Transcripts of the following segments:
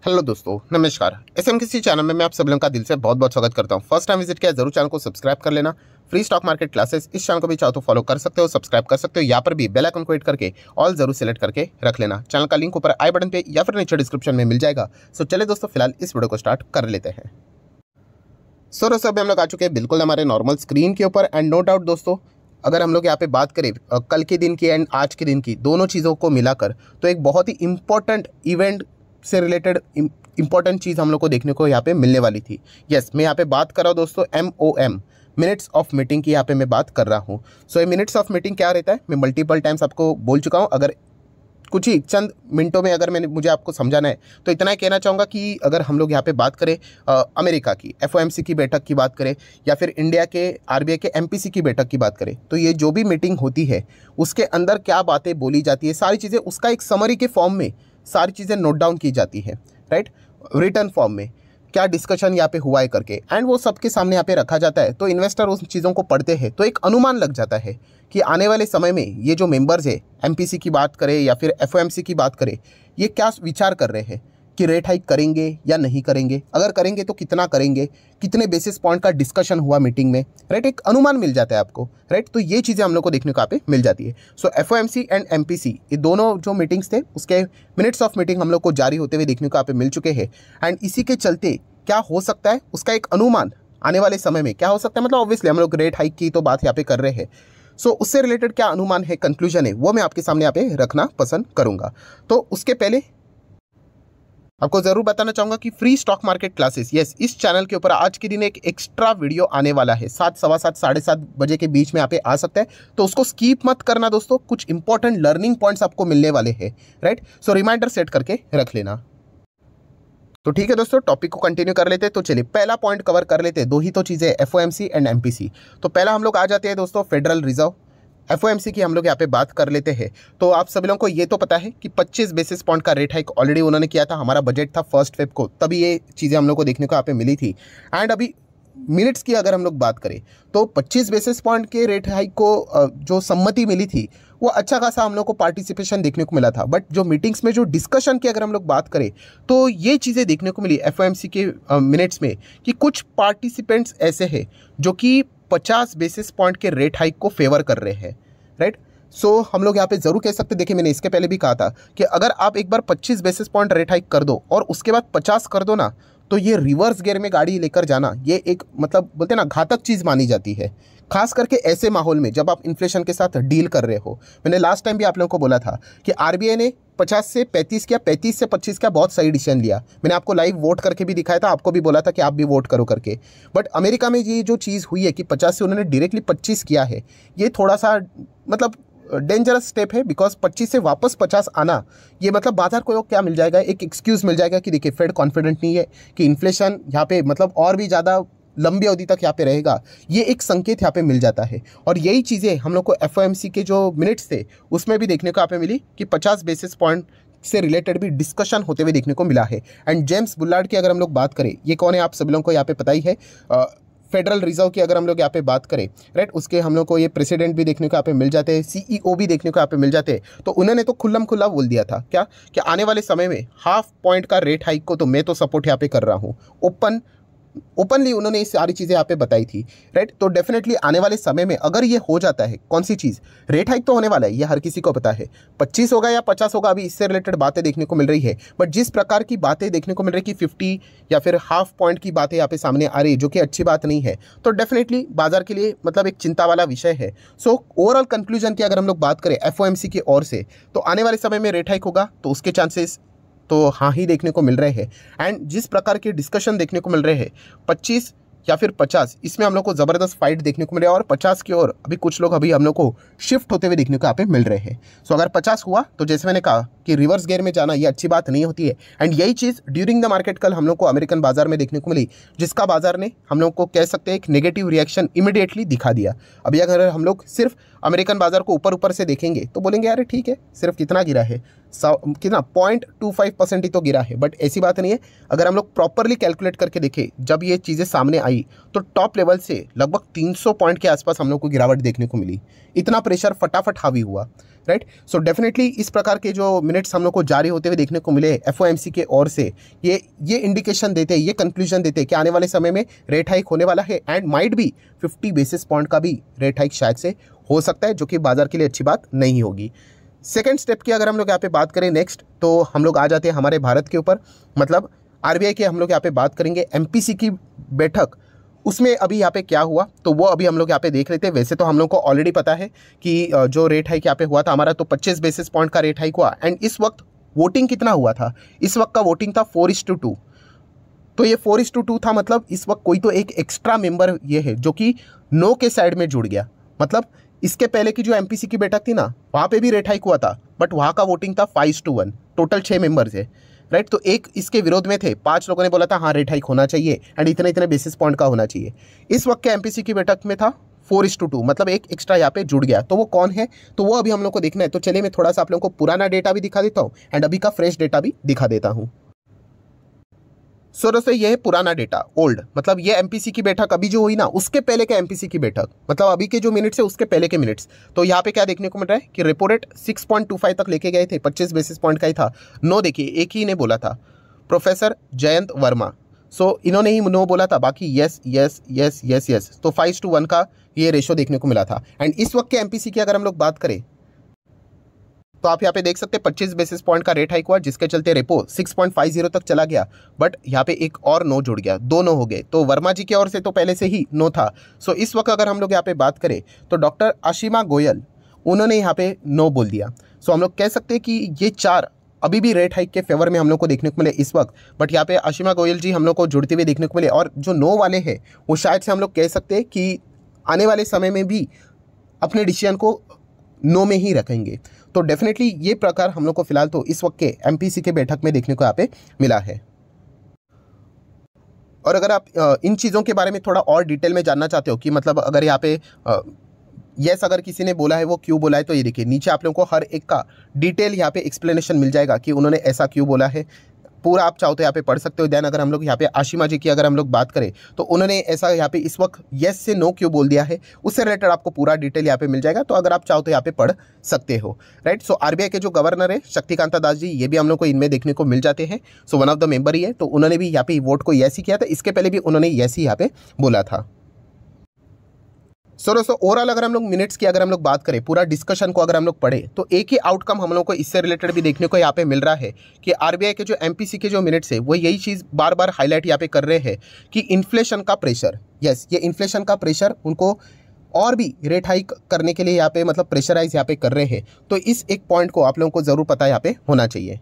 Hello दोस्तों, नमस्कार। SMKC channel में मैं आप सब लोगों का दिल से बहुत बहुत स्वागत करता हूं। फर्स्ट टाइम विजिट किया जरूर चैनल को सब्सक्राइब कर लेना। फ्री स्टॉक मार्केट क्लासेस इस चैनल को भी चाहो तो फॉलो कर सकते हो, सब्सक्राइब कर सकते हो। यहाँ पर भी बेल आइकन को हिट करके ऑल जरूर सेलेक्ट करके रख लेना। चैनल का लिंक ऊपर आई बटन पे या फिर नीचे डिस्क्रिप्शन में मिल जाएगा। सो चले दोस्तों, फिलहाल इस वीडियो को स्टार्ट कर लेते हैं। सो दोस्तों, अभी हम लोग आ चुके हैं बिल्कुल हमारे नॉर्मल स्क्रीन के ऊपर। एंड नो डाउट दोस्तों, अगर हम लोग यहाँ पे बात करें कल के दिन की एंड आज के दिन की, दोनों चीज़ों को मिलाकर तो एक बहुत ही इंपॉर्टेंट इवेंट से रिलेटेड इंपॉर्टेंट चीज़ हम लोग को देखने को यहाँ पे मिलने वाली थी। यस, मैं यहाँ पे बात कर रहा हूँ दोस्तों MOM, मिनट्स ऑफ मीटिंग की यहाँ पे मैं बात कर रहा हूँ। सो ये मिनट्स ऑफ मीटिंग क्या रहता है, मैं मल्टीपल टाइम्स आपको बोल चुका हूँ। अगर कुछ ही चंद मिनटों में अगर मुझे आपको समझाना है तो इतना ही कहना चाहूँगा कि अगर हम लोग यहाँ पे बात करें अमेरिका की FOMC की बैठक की बात करें या फिर इंडिया के RBI के MPC की बैठक की बात करें, तो ये जो भी मीटिंग होती है उसके अंदर क्या बातें बोली जाती है, सारी चीज़ें उसका एक समरी के फॉर्म में सारी चीज़ें नोट डाउन की जाती है, राइट। रिटर्न फॉर्म में क्या डिस्कशन यहाँ पे हुआ है करके, एंड वो सबके सामने यहाँ पे रखा जाता है। तो इन्वेस्टर उस चीज़ों को पढ़ते हैं तो एक अनुमान लग जाता है कि आने वाले समय में ये जो मेंबर्स है, MPC की बात करें या फिर FOMC की बात करें, ये क्या विचार कर रहे हैं कि रेट हाइक करेंगे या नहीं करेंगे, अगर करेंगे तो कितना करेंगे, कितने बेसिस पॉइंट का डिस्कशन हुआ मीटिंग में, राइट। एक अनुमान मिल जाता है आपको, राइट। तो ये चीज़ें हम लोग को देखने को यहाँ पे मिल जाती है। सो FOMC एंड MPC ये दोनों जो मीटिंग्स थे उसके मिनट्स ऑफ मीटिंग हम लोग को जारी होते हुए देखने को यहाँ पे मिल चुके हैं। एंड इसी के चलते क्या हो सकता है उसका एक अनुमान आने वाले समय में क्या हो सकता है, मतलब ऑब्वियसली हम लोग रेट हाइक की तो बात यहाँ पे कर रहे हैं। सो उससे रिलेटेड क्या अनुमान है, कंक्लूजन है, वो मैं आपके सामने यहाँ पे रखना पसंद करूंगा। तो उसके पहले आपको जरूर बताना चाहूंगा कि free stock market classes, yes, इस चैनल के ऊपर आज के दिन एक एक्स्ट्रा वीडियो आने वाला है 7, सवा 7, 7:30 बजे के बीच में यहाँ पे आ सकता है। तो उसको स्कीप मत करना दोस्तों, कुछ इंपॉर्टेंट लर्निंग पॉइंट्स आपको मिलने वाले हैं, राइट। सो रिमाइंडर सेट करके रख लेना। तो ठीक है दोस्तों, टॉपिक को कंटिन्यू कर लेते हैं। तो चलिए पहला पॉइंट कवर कर लेते हैं। दो ही तो चीज़ें, FOMC एंड MPC। तो पहला हम लोग आ जाते हैं दोस्तों फेडरल रिजर्व। FOMC की हम लोग यहाँ पे बात कर लेते हैं। तो आप सभी लोगों को ये तो पता है कि 25 बेसिस पॉइंट का रेट हाइक ऑलरेडी उन्होंने किया था। हमारा बजट था 1 फ़रवरी को, तभी ये चीज़ें हम लोग को देखने को यहाँ पे मिली थी। एंड अभी मिनट्स की अगर हम लोग बात करें तो 25 बेसिस पॉइंट के रेट हाइक को जो सम्मति मिली थी वो अच्छा खासा हम लोग को पार्टिसिपेशन देखने को मिला था। बट जो मीटिंग्स में जो डिस्कशन की अगर हम लोग बात करें तो ये चीज़ें देखने को मिली FOMC के मिनट्स में कि कुछ पार्टिसिपेंट्स ऐसे हैं जो कि 50 बेसिस पॉइंट के रेट हाइक को फेवर कर रहे हैं, राइट। सो हम लोग यहाँ पे जरूर कह सकते, देखिए मैंने इसके पहले भी कहा था कि अगर आप एक बार 25 बेसिस पॉइंट रेट हाइक कर दो और उसके बाद 50 कर दो ना, तो ये रिवर्स गियर में गाड़ी लेकर जाना, ये एक मतलब बोलते हैं ना घातक चीज़ मानी जाती है, खास करके ऐसे माहौल में जब आप इन्फ्लेशन के साथ डील कर रहे हो। मैंने लास्ट टाइम भी आप लोगों को बोला था कि RBI ने 50 से 35 किया, 35 से 25 का बहुत सही डिसीजन लिया। मैंने आपको लाइव वोट करके भी दिखाया था, आपको भी बोला था कि आप भी वोट करो करके। बट अमेरिका में ये जो चीज़ हुई है कि 50 से उन्होंने डायरेक्टली 25 किया है, ये थोड़ा सा मतलब डेंजरस स्टेप है। बिकॉज 25 से वापस 50 आना, ये मतलब बाजार को क्या मिल जाएगा, एक एक्सक्यूज़ मिल जाएगा कि देखिए फेड कॉन्फिडेंट नहीं है कि इन्फ्लेशन यहाँ पे मतलब और भी ज़्यादा लंबी अवधि तक यहाँ पे रहेगा। ये एक संकेत यहाँ पे मिल जाता है। और यही चीज़ें हम लोग को FOMC के जो मिनट्स थे उसमें भी देखने को यहाँ पे मिली कि 50 बेसिस पॉइंट से रिलेटेड भी डिस्कशन होते हुए देखने को मिला है। एंड जेम्स बुलार्ड की अगर हम लोग बात करें, ये कौन है आप सभी लोगों को यहाँ पे पता ही है। फेडरल रिजर्व की अगर हम लोग यहाँ पे बात करें, राइट, उसके हम लोग को ये प्रेसिडेंट भी देखने को यहाँ पे मिल जाते हैं, CEO भी देखने को यहाँ पे मिल जाते हैं। तो उन्होंने तो खुल्लम खुल्ला बोल दिया था क्या कि आने वाले समय में ½ पॉइंट का रेट हाइक को तो मैं तो सपोर्ट यहाँ पे कर रहा हूँ। ओपनली उन्होंने ये सारी चीज़ें यहाँ पे बताई थी, राइट। तो डेफिनेटली आने वाले समय में अगर ये हो जाता है, कौन सी चीज़, रेट हाइक तो होने वाला है, ये हर किसी को पता है। 25 होगा या 50 होगा, अभी इससे रिलेटेड बातें देखने को मिल रही है। बट जिस प्रकार की बातें देखने को मिल रही है कि 50 या फिर ½ पॉइंट की बातें यहाँ पे सामने आ रही है, जो कि अच्छी बात नहीं है, तो डेफिनेटली बाजार के लिए मतलब एक चिंता वाला विषय है। सो ओवरऑल कंक्लूजन की अगर हम लोग बात करें FOMC की ओर से, तो आने वाले समय में रेट हाइक होगा तो उसके चांसेस तो हाँ ही देखने को मिल रहे हैं। एंड जिस प्रकार के डिस्कशन देखने को मिल रहे हैं 25 या फिर 50, इसमें हम लोग को ज़बरदस्त फाइट देखने को मिल रहा है। और 50 की ओर अभी कुछ लोग अभी हम लोग को शिफ्ट होते हुए देखने को यहाँ पे मिल रहे हैं। सो अगर 50 हुआ तो जैसे मैंने कहा कि रिवर्स गियर में जाना ये अच्छी बात नहीं होती है। एंड यही चीज़ ड्यूरिंग द मार्केट कल हम लोग को अमेरिकन बाजार में देखने को मिली, जिसका बाजार ने हम लोग को कह सकते हैं एक नेगेटिव रिएक्शन इमीडिएटली दिखा दिया। अभी अगर हम लोग सिर्फ अमेरिकन बाजार को ऊपर ऊपर से देखेंगे तो बोलेंगे अरे ठीक है, सिर्फ कितना गिरा है, कितना 0.25% ही तो गिरा है। बट ऐसी बात नहीं है। अगर हम लोग प्रॉपरली कैलकुलेट करके देखें, जब ये चीज़ें सामने आई तो टॉप लेवल से लगभग 300 पॉइंट के आसपास हम लोग को गिरावट देखने को मिली। इतना प्रेशर फटाफट हावी हुआ, राइट। सो डेफिनेटली इस प्रकार के जो मिनट्स हम लोग को जारी होते हुए देखने को मिले एफओएमसी के ओर से, ये इंडिकेशन देते हैं, ये कंक्लूजन देते हैं कि आने वाले समय में रेट हाइक होने वाला है एंड माइट भी 50 बेसिस पॉइंट का भी रेट हाइक शायद से हो सकता है, जो कि बाजार के लिए अच्छी बात नहीं होगी। सेकेंड स्टेप की अगर हम लोग यहाँ पे बात करें नेक्स्ट, तो हम लोग आ जाते हैं हमारे भारत के ऊपर, मतलब आरबीआई के हम लोग यहाँ पे बात करेंगे। एमपीसी की बैठक, उसमें अभी यहाँ पे क्या हुआ तो वो अभी हम लोग यहाँ पे देख लेते हैं। वैसे तो हम लोग को ऑलरेडी पता है कि जो रेट हाइक यहाँ पे हुआ था हमारा, तो 25 बेसिस पॉइंट का रेट हाइक हुआ एंड इस वक्त वोटिंग कितना हुआ था, इस वक्त का वोटिंग था 4:2। तो ये 4:2 था, मतलब इस वक्त कोई तो एक एक्स्ट्रा मेंबर ये है जो कि नो के साइड में जुड़ गया। मतलब इसके पहले की जो एमपीसी की बैठक थी ना, वहाँ पे भी रेट हाइक हुआ था बट वहाँ का वोटिंग था 5:1, टोटल 6 मेंबर्स है, राइट। तो एक इसके विरोध में थे, 5 लोगों ने बोला था हाँ रेट हाइक होना चाहिए एंड इतने इतने बेसिस पॉइंट का होना चाहिए। इस वक्त के एमपीसी की बैठक में था 4:2, मतलब एक एक्स्ट्रा यहाँ पे जुड़ गया। तो वो कौन है, तो वो अभी हम लोग को देखना है। तो चलिए मैं थोड़ा सा आप लोगों को पुराना डेटा भी दिखा देता हूँ एंड अभी का फ्रेश डेटा भी दिखा देता हूँ। सो दोस्तों ये है पुराना डेटा, ओल्ड, मतलब ये एमपीसी की बैठक अभी जो हुई ना, उसके पहले के एमपीसी की बैठक, मतलब अभी के जो मिनट्स है उसके पहले के मिनट्स। तो यहाँ पे क्या देखने को मिल रहा है कि रेपो रेट 6.25 तक लेके गए थे, 25 बेसिस पॉइंट का ही था। नो देखिए एक ही ने बोला था, प्रोफेसर जयंत वर्मा। सो इन्होंने ही नो बोला था, बाकी yes yes yes yes yes. तो 5:1 का ये रेशो देखने को मिला था। एंड इस वक्त के एमपीसी की अगर हम लोग बात करें तो आप यहाँ पे देख सकते हैं 25 बेसिस पॉइंट का रेट हाइक हुआ, जिसके चलते रेपो 6.50 तक चला गया। बट यहाँ पे एक और नो जुड़ गया, 2 नो हो गए। तो वर्मा जी की ओर से तो पहले से ही नो था। सो इस वक्त अगर हम लोग यहाँ पे बात करें तो डॉक्टर आशिमा गोयल, उन्होंने यहाँ पे नो बोल दिया। सो हम लोग कह सकते हैं कि ये 4 अभी भी रेट हाइक के फेवर में हम लोग को देखने को मिले इस वक्त। बट यहाँ पे आशिमा गोयल जी हम लोग को जुड़ते हुए देखने को मिले, और जो नो वाले हैं वो शायद से हम लोग कह सकते हैं कि आने वाले समय में भी अपने डिसीजन को नो में ही रखेंगे। तो डेफिनेटली ये प्रकार हम लोग को फिलहाल तो इस वक्त के एमपीसी के बैठक में देखने को यहाँ पे मिला है। और अगर आप इन चीज़ों के बारे में थोड़ा और डिटेल में जानना चाहते हो कि मतलब अगर यहाँ पे यस अगर किसी ने बोला है वो क्यों बोला है, तो ये देखिए नीचे आप लोगों को हर एक का डिटेल यहाँ पे एक्सप्लेनेशन मिल जाएगा कि उन्होंने ऐसा क्यों बोला है, पूरा आप चाहो तो यहाँ पे पढ़ सकते हो। देन अगर हम लोग यहाँ पे आशिमा जी की अगर हम लोग बात करें तो उन्होंने ऐसा यहाँ पे इस वक्त यस से नो क्यों बोल दिया है, उससे रिलेटेड आपको पूरा डिटेल यहाँ पे मिल जाएगा। तो अगर आप चाहो तो यहाँ पे पढ़ सकते हो, राइट। सो आरबीआई के जो गवर्नर है शक्तिकांता दास जी, ये भी हम लोग को इनमें देखने को मिल जाते हैं। So one of the member ही है, तो उन्होंने भी यहाँ पे वोट को यस ही किया था। इसके पहले भी उन्होंने यस ही यहाँ पे बोला था। सो दोस्तों ओवरऑल अगर हम लोग मिनट्स की अगर हम लोग बात करें, पूरा डिस्कशन को अगर हम लोग पढ़े, तो एक ही आउटकम हम लोग को इससे रिलेटेड भी देखने को यहाँ पे मिल रहा है कि आरबीआई के जो एमपीसी के जो मिनट्स है वो यही चीज़ बार बार हाईलाइट यहाँ पे कर रहे हैं कि इन्फ्लेशन का प्रेशर, यस ये इन्फ्लेशन का प्रेशर उनको और भी रेट हाइक करने के लिए यहाँ पे मतलब प्रेशराइज यहाँ पे कर रहे हैं। तो इस एक पॉइंट को आप लोगों को जरूर पता यहाँ पे होना चाहिए।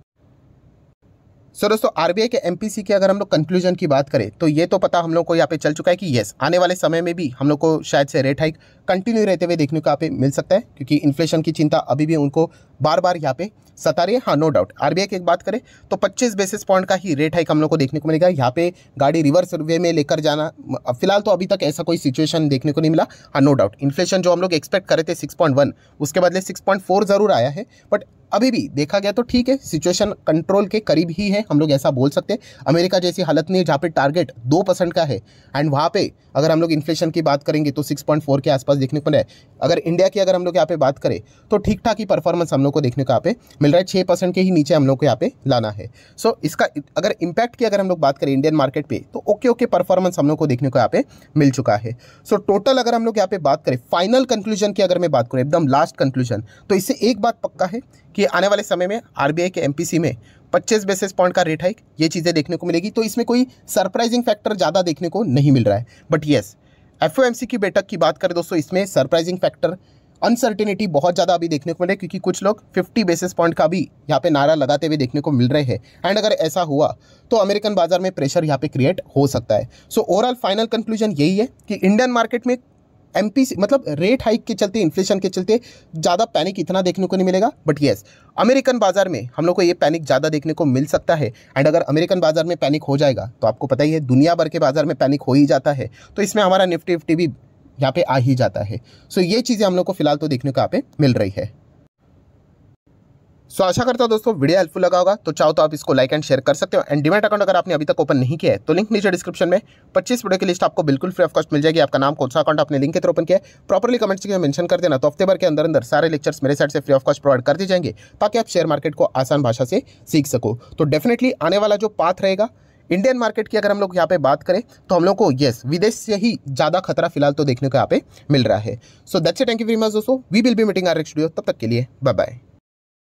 सो दोस्तों आरबीआई के एमपीसी की अगर हम लोग कंक्लूजन की बात करें तो ये तो पता हम लोग को यहाँ पे चल चुका है कि यस आने वाले समय में भी हम लोग को शायद से रेट हाइक कंटिन्यू रहते हुए देखने को यहाँ पे मिल सकता है, क्योंकि इन्फ्लेशन की चिंता अभी भी उनको बार बार यहाँ पे सता रही है। हाँ नो डाउट आरबीआई की एक बात करें तो 25 बेसिस पॉइंट का ही रेट हाइक हम लोग को देखने को मिलेगा। यहाँ पे गाड़ी रिवर्स वे में लेकर जाना, फिलहाल तो अभी तक ऐसा कोई सिचुएशन देखने को नहीं मिला। हाँ नो डाउट इन्फ्लेशन जो हम लोग एक्सपेक्ट करे थे 6.1 उसके बदले 6.4 जरूर आया है, बट अभी भी देखा गया तो ठीक है, सिचुएशन कंट्रोल के करीब ही है, हम लोग ऐसा बोल सकते हैं। अमेरिका जैसी हालत में जहाँ पे टारगेट 2% का है एंड वहाँ पे अगर हम लोग इन्फ्लेशन की बात करेंगे तो 6.4 के आसपास देखने को मिला है। अगर इंडिया की अगर हम लोग यहाँ पे बात करें तो ठीक ठाक ही परफॉर्मेंस हम लोग को देखने को यहाँ पे मिल रहा है, 6% के ही नीचे हम लोग को यहाँ पे लाना है। सो इसका अगर इम्पैक्ट की अगर हम लोग बात करें इंडियन मार्केट पे तो ओके परफॉर्मेंस हम लोग को देखने को यहाँ पे मिल चुका है। सो टोटल अगर हम लोग यहाँ पे बात करें फाइनल कंक्लूजन की अगर मैं बात करूँ एकदम लास्ट कंक्लूजन, तो इससे एक बात पक्का है कि आने वाले समय में आरबीआई के एमपीसी में 25 बेसिस पॉइंट का रेट हाइक ये चीज़ें देखने को मिलेगी। तो इसमें कोई सरप्राइजिंग फैक्टर ज़्यादा देखने को नहीं मिल रहा है। बट येस एफओएमसी की बैठक की बात करें दोस्तों, इसमें सरप्राइजिंग फैक्टर अनसर्टिनिटी बहुत ज़्यादा अभी देखने को मिले, क्योंकि कुछ लोग 50 बेसिस पॉइंट का भी यहाँ पे नारा लगाते हुए देखने को मिल रहे हैं। एंड अगर ऐसा हुआ तो अमेरिकन बाजार में प्रेशर यहाँ पे क्रिएट हो सकता है। सो ओवरऑल फाइनल कंक्लूजन यही है कि इंडियन मार्केट में एमपीसी मतलब रेट हाइक के चलते, इन्फ्लेशन के चलते ज़्यादा पैनिक इतना देखने को नहीं मिलेगा। बट येस अमेरिकन बाजार में हम लोग को ये पैनिक ज़्यादा देखने को मिल सकता है। एंड अगर अमेरिकन बाजार में पैनिक हो जाएगा तो आपको पता ही है दुनिया भर के बाजार में पैनिक हो ही जाता है, तो इसमें हमारा निफ्टी भी यहाँ पे आ ही जाता है। सो ये चीज़ें हम लोग को फिलहाल तो देखने को यहाँ पे मिल रही है। सो आशा करता हूं दोस्तों वीडियो हेल्पफुल लगा होगा। तो चाहो तो आप इसको लाइक एंड शेयर कर सकते हो। एंड डीमैट अकाउंट अगर आपने अभी तक ओपन नहीं किया है तो लिंक नीचे डिस्क्रिप्शन में 25 वीडियो की लिस्ट आपको बिल्कुल फ्री ऑफ कॉस्ट मिल जाएगी। आपका नाम, कौन सा अकाउंट आपने लिंक के थ्रू ओपन किया है, प्रॉपर्ली कमेंट सेक्शन में मेंशन कर देना। तो हफ्ते भर के अंदर अंदर सारे लेक्चर्स मेरे साइड से फ्री ऑफ कॉस्ट प्रोवाइड कर दिए जाएंगे ताकि आप शेयर मार्केट को आसान भाषा से सीख सको। तो डेफिनेटली आने वाला जो पाथ रहेगा इंडियन मार्केट की अगर हम लोग यहाँ पे बात करें तो हम लोग को विदेश से ही ज़्यादा खतरा फिलहाल तो देखने को यहाँ पे मिल रहा है। So that's it, thank you very much दोस्तों। We will be meeting our next video. तब तक के लिए बाय बाय।